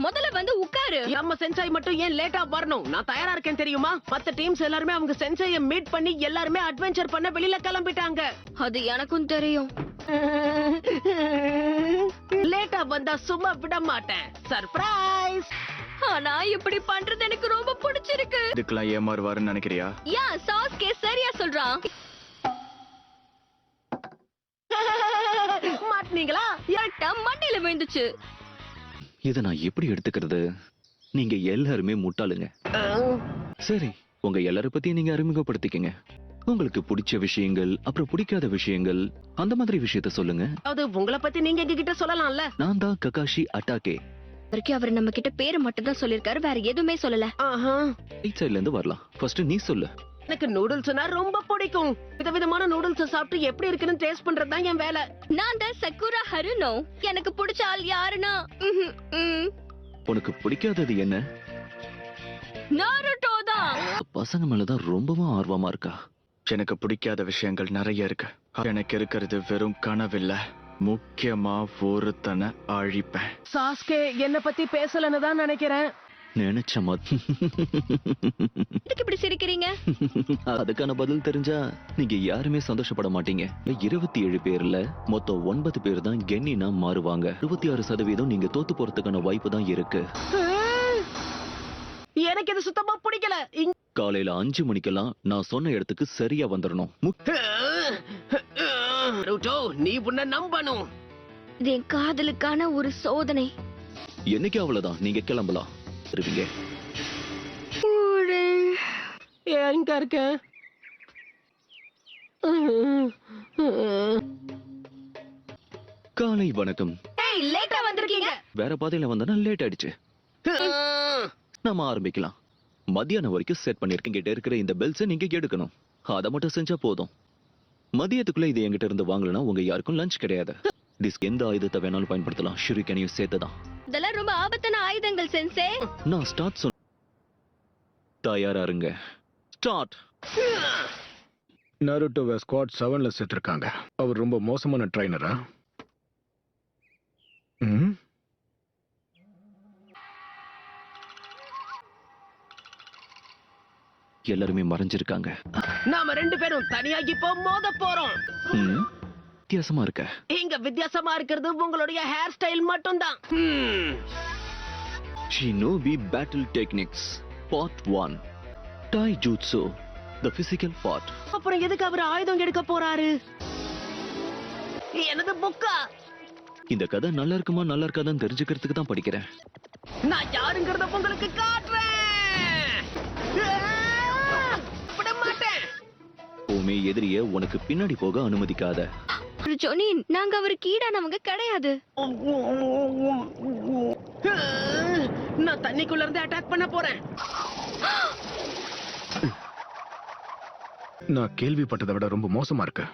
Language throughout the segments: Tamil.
முதல்ல வந்து உட்காரு. நம்ம சென்சாய் மட்டும் ஏன் லேட்டா வரணும்? நான் தயாரா இருக்கேன் தெரியுமா? மத்த டீம்ஸ் எல்லாருமே அவங்க சென்சாயை மீட் பண்ணி எல்லாருமே அட்வென்ச்சர் பண்ண வெளியில கிளம்பிட்டாங்க. அது எனக்கும் தெரியும். லேட்டா வந்தா சும்மா விட மாட்டேன். சர்ப்ரைஸ்! ஆனா இப்படி பண்றது எனக்கு ரொம்ப பிடிச்சிருக்கு. இதுக்கெல்லாம் ஏமாறுவாருன்னு நினைக்கிறியா? யா சாஸ்கே சரியா சொல்றான். மாட்டீங்களா? ஏட்டா மண்டையில விழுந்துச்சு. இத நான் எப்படி எடுத்துக்கிறது? நீங்க எல்லாருமே முட்டாளுங்க. சரி, உங்க எல்லார பத்தி நீங்க அறிமுகப்படுத்திக்கங்க. உங்களுக்கு பிடிச்ச விஷயங்கள், அப்புறம் பிடிக்காத விஷயங்கள், அந்த மாதிரி விஷயத்த சொல்லுங்க. அது உங்களை பத்தி நீங்க எங்ககிட்ட சொல்லலாம்ல. நான் தான் ககாஷி அட்டாகே. வரைக்கும் அவர் நம்ம கிட்ட பேரு மட்டும் தான் சொல்லிருக்காரு, வேற எதுவுமே சொல்லல. ரைட் சைடுல இருந்து வரலாம். ஃபர்ஸ்ட் நீ சொல்லு. எனக்கு நூடுல்ஸ்னா ரொம்ப பிடிக்கும். விதவிதமான நூடுல்ஸ் சாப்பிட்டு எப்படி இருக்குன்னு டேஸ்ட் பண்றது தான் என் வேலை. நான் தான் சக்குரா ஹருனோ. எனக்கு பிடிச்ச ஆள் யாருன்னா உனக்கு பிடிக்காதது என்ன? நாருட்டோ தான். பசங்க மேலதான் ரொம்பவும் ஆர்வமா இருக்கா. எனக்கு பிடிக்காத விஷயங்கள் நிறைய இருக்கு. எனக்கு இருக்கிறது வெறும் கனவில்ல, முக்கியமா ஒருத்தனை அழிப்பேன். சாஸ்கே என்ன பத்தி பேசலன்னு தான் நினைக்கிறேன். நினைச்ச இதுக்கு இப்படி சிரிக்கிறீங்க? அதுக்கான பதில் தெரிஞ்சா நீங்க யாருமே சந்தோஷப்பட மாட்டீங்க. 27 பேர்ல மொத்தம் 9 பேர் தான் கென்னினா மாறுவாங்க. 26% நீங்க தோத்து போறதுக்கான வாய்ப்பு தான் இருக்கு. எனக்கு இது சுத்தமா பிடிக்கல. காலையில 5 மணிக்கெல்லாம் நான் சொன்ன இடத்துக்கு சரியா வந்துடணும். நீ உன்னை நம்பணும். இது என் காதலுக்கான ஒரு சோதனை. என்னைக்கு அவ்வளவுதான், நீங்க கிளம்பலாம். இருவீங்க. எங்க இருக்க? காலை வணக்கம். லேட்டா வந்திருக்கீங்க. வேற பாதையில வந்தா லேட் ஆயிடுச்சு. நாம ஆரம்பிக்கலாம். மத்தியானம் வரைக்கும் செட் பண்ணிருக்கேன். கிட்ட இருக்கிற இந்த பெல்ஸை நீங்க எடுக்கணும். அதை மட்டும் செஞ்சா போதும். மதியத்துக்குள்ள இது என்கிட்ட இருந்து வாங்கலனா உங்க யாருக்கும் லஞ்ச் கிடையாது. டிஸ்க் எந்த ஆயுதத்தை வேணாலும் பயன்படுத்தலாம். ஷுரிகனையும் சேர்த்துதான். இதெல்லாம் ரொம்ப ஆபத்தான ஆயுதங்கள் சென்சே. நான் ஸ்டார்ட் சொன்ன. தயாரா இருங்க. ஸ்டார்ட். நருட்டோவை ஸ்குவாட் 7ல சேர்த்திருக்காங்க. அவர் ரொம்ப மோசமான ட்ரைனரா? எல்லாருமே மறைஞ்சிருக்காங்க. நாம 2 பேரும் தனியா இப்போ மோத போறோம். வித்தியாசமா இருக்க. இங்க வித்தியாசமா இருக்கிறது உங்களுடைய ஹேர் ஸ்டைல் மட்டும் தான். Shinobi battle techniques part 1. டைஜூட்சு the physical part. அப்புறம் எதுக்கு அவர் ஆயுதம் எடுக்க போறாரு? எனது புக்கா? இந்த கதை நல்லா இருக்குமா நல்லா இருக்காதான்னு தெரிஞ்சுக்கிறதுக்கு தான் படிக்கிறேன். நான் யாருங்கறத உங்களுக்கு காட்டுறேன். விட மாட்டேன். ஓமே எதிரிய உனக்கு பின்னாடி போக அனுமதிக்காத. ஜோனி, நாங்க அவருக்கு ஈடானவங்க கிடையாது. நான் தண்ணிக்குள்ள இருந்து அட்டாக் பண்ண போறேன். நான் கேள்விப்பட்டதை விட ரொம்ப மோசமா இருக்கு.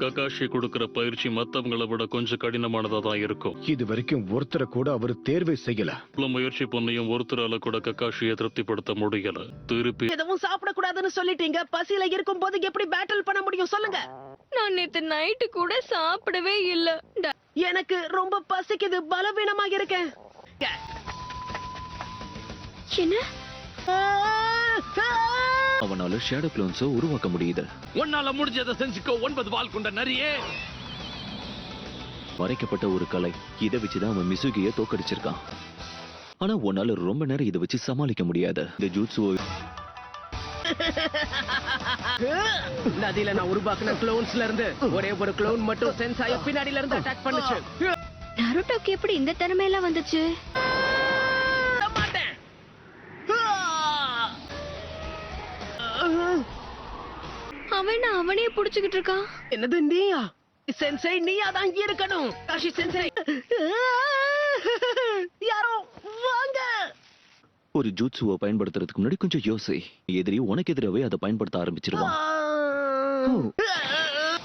ககாஷி கொடுக்கிற பயிற்சி மத்தவங்களை விட கொஞ்சம் கடினமானதா தான் இருக்கும். இது வரைக்கும் ஒருத்தரை கூட அவர் தேர்வை செய்யல. முயற்சி பண்ணியும் ஒருத்தரால கூட ககாஷியை திருப்திப்படுத்த முடியல. திருப்பி எதுவும் சாப்பிட கூடாதுன்னு சொல்லிட்டீங்க. பசியில இருக்கும் போது எப்படி பேட்டில் பண்ண முடியும் சொல்லுங்க? நான் நேத்து நைட்டு கூட சாப்பிடவே இல்ல. எனக்கு ரொம்ப பசிக்குது. பலவீனமா இருக்கேன். என்ன? அவனால ஷேடோ க்ளோன்ஸை உருவாக்க முடியுது. உன்னால முடிஞ்சதை செஞ்சுக்கோ 9 வால் கொண்ட நரியே. மறைக்கப்பட்ட ஒரு கலை. இதை வச்சுதான் அவன் மிசுகியை தோக்கடிச்சிருக்கான். ஆனா உன்னால ரொம்ப நேரம் இதை வச்சு சமாளிக்க முடியாது. இந்த ஜூட்ஸுவோ நதியில நான் உருவாக்குன க்ளோன்ஸ்ல இருந்து ஒரே ஒரு க்ளோன் மட்டும் சென்சாய பின்னாடில இருந்து அட்டாக் பண்ணுச்சு. நருட்டோக்கு எப்படி இந்த திறமை எல்லாம் வந்துச்சு? அவனே புடிச்சுக்கிட்டு இருக்கான். என்னது நீயா? சென்சை நீயா தான் இருக்கணும். காஷி சென்சை. யாரோ வாங்க. ஒரு ஜூட்ஸுவை பயன்படுத்துறதுக்கு முன்னாடி கொஞ்சம் யோசி. எதிரி உனக்கு எதிராவே அதை பயன்படுத்த ஆரம்பிச்சிருவான்.